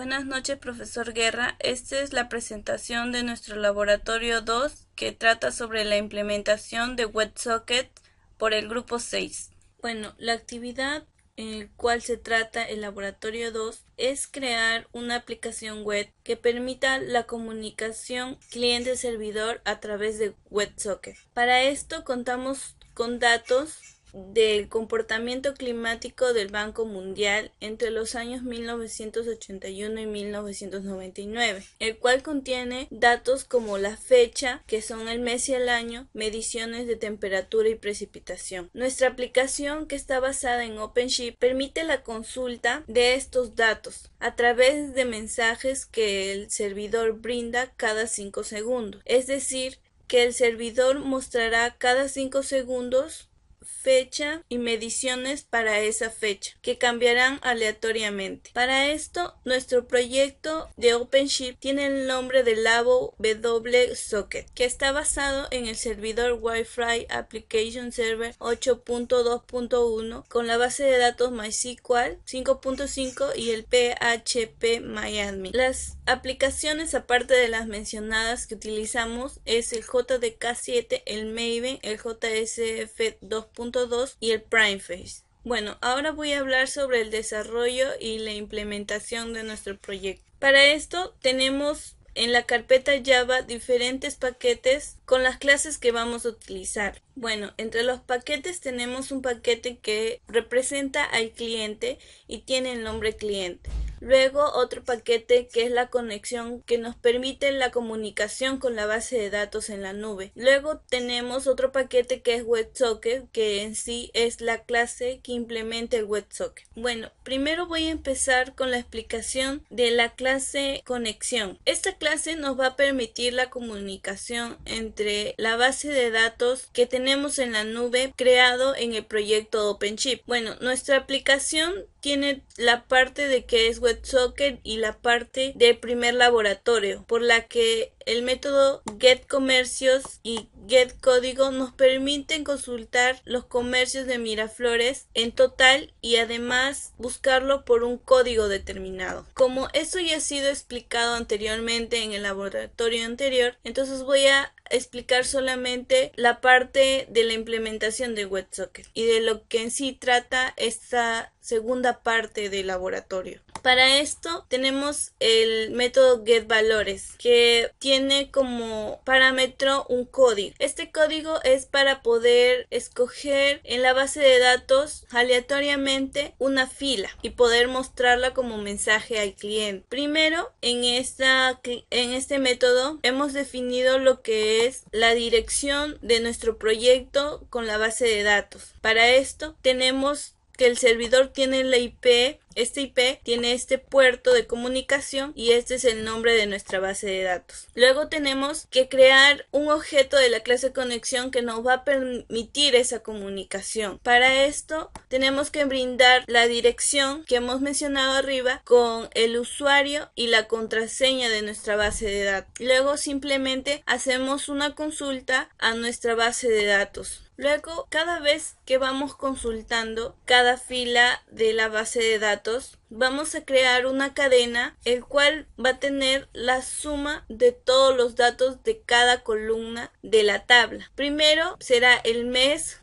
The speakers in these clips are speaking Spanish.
Buenas noches, profesor Guerra. Esta es la presentación de nuestro laboratorio 2 que trata sobre la implementación de WebSocket por el grupo 6. Bueno, la actividad en la cual se trata el laboratorio 2 es crear una aplicación web que permita la comunicación cliente-servidor a través de WebSocket. Para esto contamos con datos del comportamiento climático del Banco Mundial entre los años 1981 y 1999, el cual contiene datos como la fecha, que son el mes y el año, mediciones de temperatura y precipitación. Nuestra aplicación, que está basada en OpenShift, permite la consulta de estos datos a través de mensajes que el servidor brinda cada 5 segundos. Es decir, que el servidor mostrará cada 5 segundos fecha y mediciones para esa fecha, que cambiarán aleatoriamente. Para esto, nuestro proyecto de OpenShift tiene el nombre de Labo WSocket, que está basado en el servidor Wi-Fi Application Server 8.2.1 con la base de datos MySQL 5.5 y el PHP-MyAdmin. Las aplicaciones, aparte de las mencionadas que utilizamos, es el JDK7, el Maven, el JSF 2.2 y el PrimeFace. Bueno, ahora voy a hablar sobre el desarrollo y la implementación de nuestro proyecto. Para esto tenemos en la carpeta Java diferentes paquetes con las clases que vamos a utilizar. Bueno, entre los paquetes tenemos un paquete que representa al cliente y tiene el nombre cliente. Luego otro paquete que es la conexión, que nos permite la comunicación con la base de datos en la nube. Luego tenemos otro paquete que es WebSocket, que en sí es la clase que implementa el WebSocket. Bueno, primero voy a empezar con la explicación de la clase conexión. Esta clase nos va a permitir la comunicación entre la base de datos que tenemos en la nube creado en el proyecto OpenShift. Bueno, nuestra aplicación tiene la parte de que es WebSocket y la parte del primer laboratorio, por la que el método getComercios y getCódigo nos permiten consultar los comercios de Miraflores en total y además buscarlo por un código determinado. Como eso ya ha sido explicado anteriormente en el laboratorio anterior, entonces voy a explicar solamente la parte de la implementación de WebSocket y de lo que en sí trata esta segunda parte del laboratorio. Para esto tenemos el método getValores, que tiene como parámetro un código. Este código es para poder escoger en la base de datos aleatoriamente una fila y poder mostrarla como mensaje al cliente. Primero, en este método hemos definido lo que es la dirección de nuestro proyecto con la base de datos. Para esto tenemos que el servidor tiene la IP, este IP tiene este puerto de comunicación y este es el nombre de nuestra base de datos. Luego tenemos que crear un objeto de la clase conexión que nos va a permitir esa comunicación. Para esto tenemos que brindar la dirección que hemos mencionado arriba con el usuario y la contraseña de nuestra base de datos. Luego simplemente hacemos una consulta a nuestra base de datos. Luego, cada vez que vamos consultando cada fila de la base de datos, vamos a crear una cadena, el cual va a tener la suma de todos los datos de cada columna de la tabla. Primero será el mes,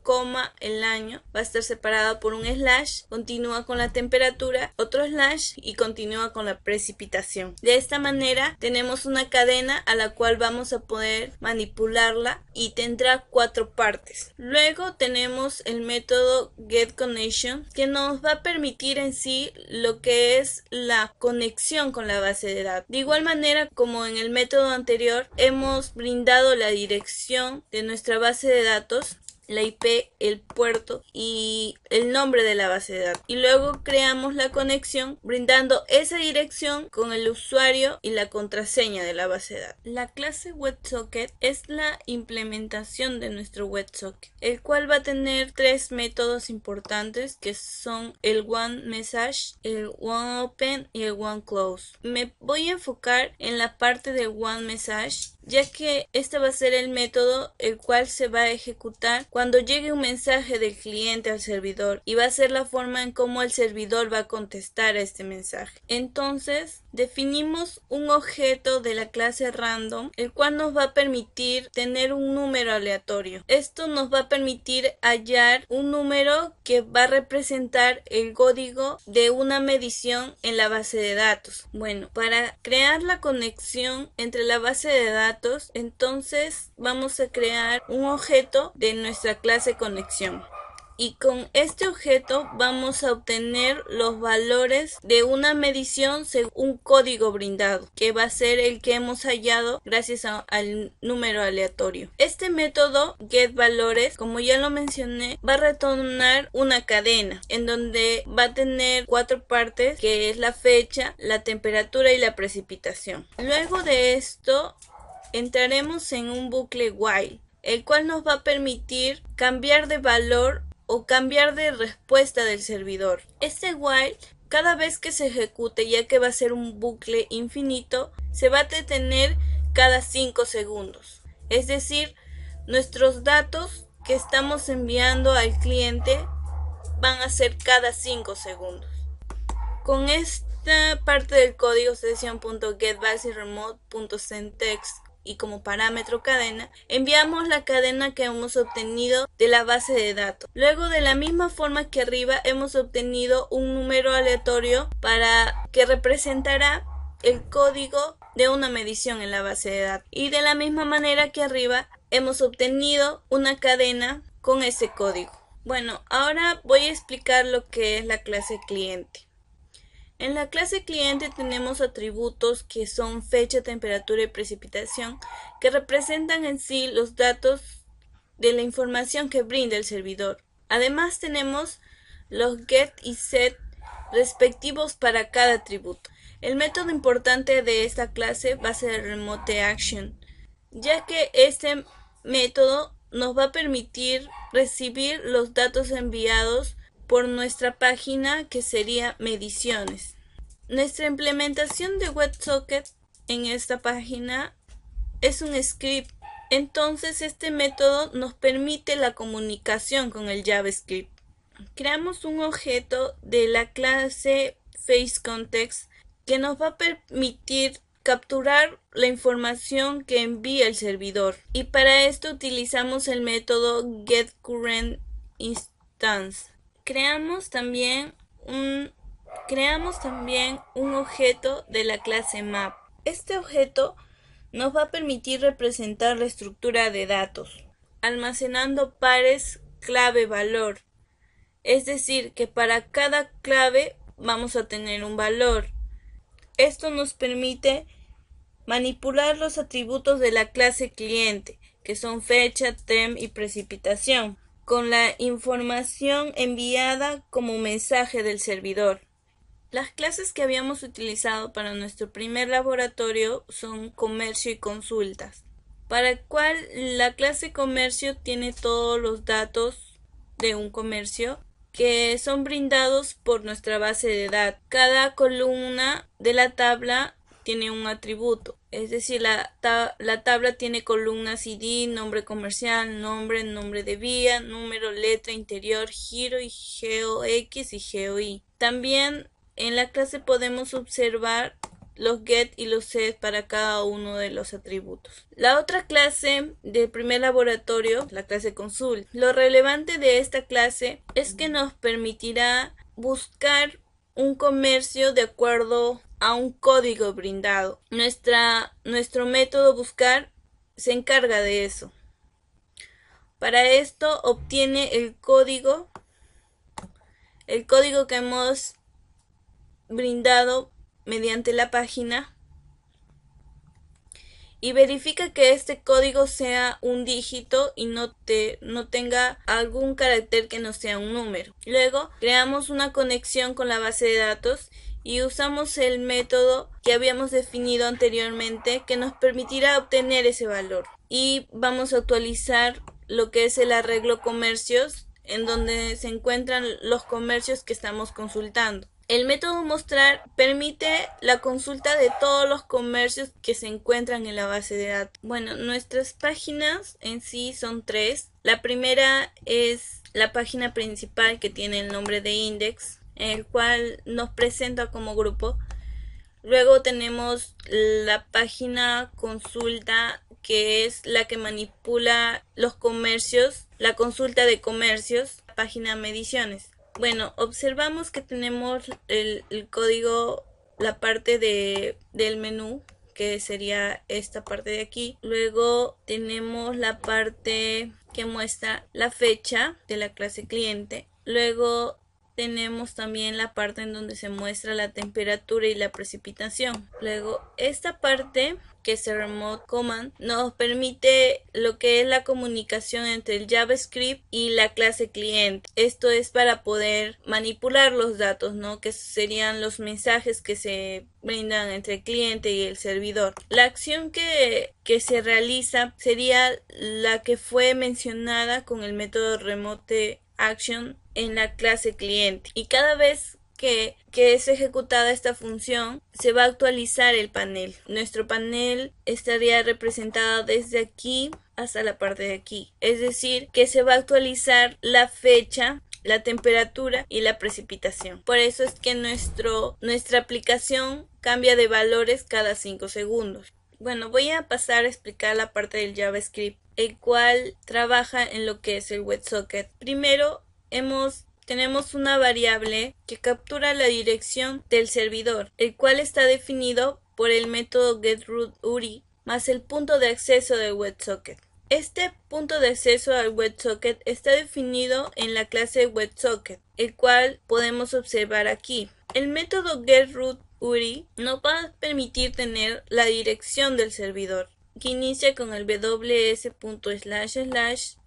el año, va a estar separado por un slash, continúa con la temperatura, otro slash y continúa con la precipitación. De esta manera tenemos una cadena a la cual vamos a poder manipularla y tendrá 4 partes. Luego tenemos el método getConnection, que nos va a permitir en sí lo que es la conexión con la base de datos. De igual manera, como en el método anterior, hemos brindado la dirección de nuestra base de datos, la IP, el puerto y el nombre de la base de datos. Y luego creamos la conexión brindando esa dirección con el usuario y la contraseña de la base de datos. La clase WebSocket es la implementación de nuestro WebSocket, el cual va a tener 3 métodos importantes, que son el OneMessage, el OneOpen y el OneClose. Me voy a enfocar en la parte del OneMessage, ya que este va a ser el método el cual se va a ejecutar cuando llegue un mensaje del cliente al servidor, y va a ser la forma en cómo el servidor va a contestar a este mensaje. Entonces Definimos un objeto de la clase random, el cual nos va a permitir tener un número aleatorio. Esto nos va a permitir hallar un número que va a representar el código de una medición en la base de datos. Bueno, para crear la conexión entre la base de datos, entonces vamos a crear un objeto de nuestra clase conexión. Y con este objeto vamos a obtener los valores de una medición según un código brindado, que va a ser el que hemos hallado gracias al número aleatorio. Este método getValores, como ya lo mencioné, va a retornar una cadena en donde va a tener 4 partes, que es la fecha, la temperatura y la precipitación. Luego de esto entraremos en un bucle while, el cual nos va a permitir cambiar de valor o cambiar de respuesta del servidor. Este while, cada vez que se ejecute, ya que va a ser un bucle infinito, se va a detener cada 5 segundos. Es decir, nuestros datos que estamos enviando al cliente van a ser cada 5 segundos. Con esta parte del código session.getValidRemote.sendText y como parámetro cadena, enviamos la cadena que hemos obtenido de la base de datos. Luego, de la misma forma que arriba, hemos obtenido un número aleatorio para que representará el código de una medición en la base de datos. Y de la misma manera que arriba, hemos obtenido una cadena con ese código. Bueno, ahora voy a explicar lo que es la clase cliente. En la clase cliente tenemos atributos que son fecha, temperatura y precipitación, que representan en sí los datos de la información que brinda el servidor. Además tenemos los get y set respectivos para cada atributo. El método importante de esta clase va a ser el remoteAction, ya que este método nos va a permitir recibir los datos enviados por nuestra página, que sería mediciones. Nuestra implementación de WebSocket en esta página es un script. Entonces este método nos permite la comunicación con el JavaScript. Creamos un objeto de la clase FaceContext que nos va a permitir capturar la información que envía el servidor. Y para esto utilizamos el método getCurrentInstance. Creamos también un objeto de la clase map. Este objeto nos va a permitir representar la estructura de datos, almacenando pares clave-valor. Es decir, que para cada clave vamos a tener un valor. Esto nos permite manipular los atributos de la clase cliente, que son fecha, temp y precipitación, con la información enviada como mensaje del servidor. Las clases que habíamos utilizado para nuestro primer laboratorio son comercio y consultas, para el cual la clase comercio tiene todos los datos de un comercio que son brindados por nuestra base de datos. Cada columna de la tabla tiene un atributo, es decir, la tabla tiene columnas ID, nombre comercial, nombre de vía, número, letra, interior, giro y GeoX y GeoY. También en la clase podemos observar los get y los set para cada uno de los atributos. La otra clase del primer laboratorio, la clase consult. Lo relevante de esta clase es que nos permitirá buscar un comercio de acuerdo a un código brindado. Nuestro método buscar se encarga de eso. Para esto obtiene el código que hemos brindado mediante la página y verifica que este código sea un dígito y no tenga algún carácter que no sea un número. Luego creamos una conexión con la base de datos y usamos el método que habíamos definido anteriormente, que nos permitirá obtener ese valor. Y vamos a actualizar lo que es el arreglo comercios, en donde se encuentran los comercios que estamos consultando. El método mostrar permite la consulta de todos los comercios que se encuentran en la base de datos. Bueno, nuestras páginas en sí son 3. La primera es la página principal, que tiene el nombre de index, el cual nos presenta como grupo. Luego tenemos la página consulta, que es la que manipula los comercios, la consulta de comercios, la página mediciones. Bueno, observamos que tenemos el código, la parte del menú, que sería esta parte de aquí. Luego tenemos la parte que muestra la fecha de la clase cliente. Luego tenemos también la parte en donde se muestra la temperatura y la precipitación. Luego esta parte, que es el Remote Command, nos permite lo que es la comunicación entre el JavaScript y la clase cliente. Esto es para poder manipular los datos, ¿no? Que serían los mensajes que se brindan entre el cliente y el servidor. La acción que se realiza sería la que fue mencionada con el método Remote Action en la clase cliente, y cada vez que es ejecutada esta función se va a actualizar el panel. Nuestro panel estaría representado desde aquí hasta la parte de aquí, es decir, que se va a actualizar la fecha, la temperatura y la precipitación. Por eso es que nuestra aplicación cambia de valores cada 5 segundos. Bueno, voy a pasar a explicar la parte del JavaScript, el cual trabaja en lo que es el WebSocket. Primero tenemos una variable que captura la dirección del servidor, el cual está definido por el método getRootURI más el punto de acceso del WebSocket. Este punto de acceso al WebSocket está definido en la clase WebSocket, el cual podemos observar aquí. El método getRootURI nos va a permitir tener la dirección del servidor, que inicia con el ws./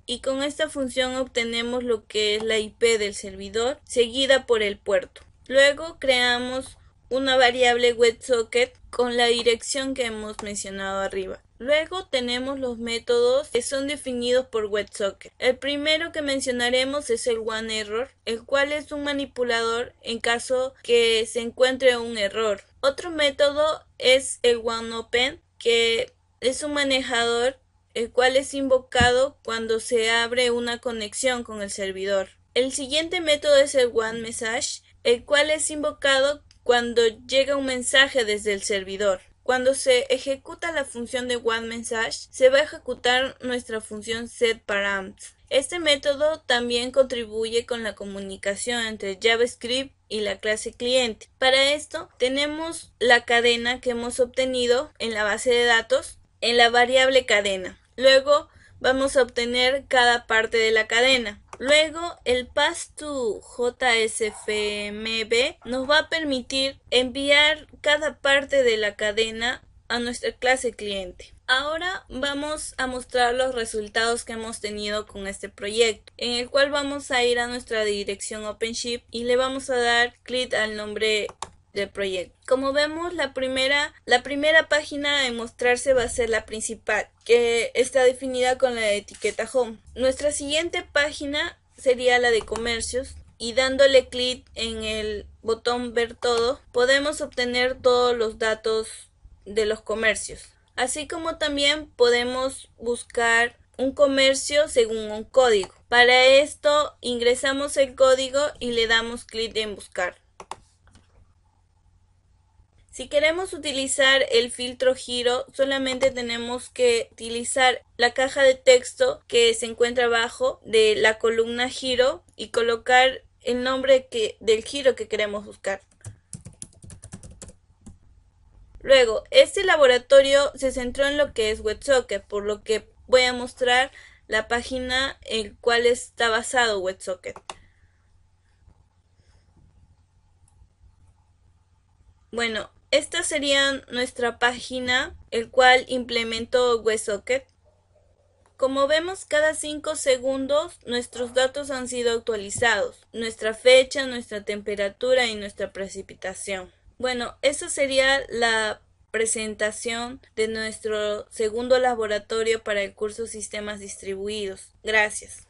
y con esta función obtenemos lo que es la IP del servidor seguida por el puerto. Luego creamos una variable WebSocket con la dirección que hemos mencionado arriba. Luego tenemos los métodos que son definidos por WebSocket. El primero que mencionaremos es el OneError, el cual es un manipulador en caso que se encuentre un error. Otro método es el OneOpen, que es un manejador el cual es invocado cuando se abre una conexión con el servidor. El siguiente método es el OneMessage, el cual es invocado cuando llega un mensaje desde el servidor. Cuando se ejecuta la función de OneMessage, se va a ejecutar nuestra función setParams. Este método también contribuye con la comunicación entre JavaScript y la clase cliente. Para esto tenemos la cadena que hemos obtenido en la base de datos en la variable cadena. Luego vamos a obtener cada parte de la cadena. Luego el pass_to_jsfmb nos va a permitir enviar cada parte de la cadena a nuestra clase cliente. Ahora vamos a mostrar los resultados que hemos tenido con este proyecto, en el cual vamos a ir a nuestra dirección OpenShift y le vamos a dar clic al nombre del proyecto. Como vemos, la primera página en mostrarse va a ser la principal, que está definida con la etiqueta Home. Nuestra siguiente página sería la de comercios, y dándole clic en el botón Ver todo, podemos obtener todos los datos de los comercios. Así como también podemos buscar un comercio según un código. Para esto ingresamos el código y le damos clic en buscar. Si queremos utilizar el filtro giro, solamente tenemos que utilizar la caja de texto que se encuentra abajo de la columna giro y colocar el nombre del giro que queremos buscar. Luego, este laboratorio se centró en lo que es WebSocket, por lo que voy a mostrar la página en la cual está basado WebSocket. Bueno, esta sería nuestra página, el cual implementó WebSocket. Como vemos, cada 5 segundos nuestros datos han sido actualizados, nuestra fecha, nuestra temperatura y nuestra precipitación. Bueno, esa sería la presentación de nuestro segundo laboratorio para el curso Sistemas Distribuidos. Gracias.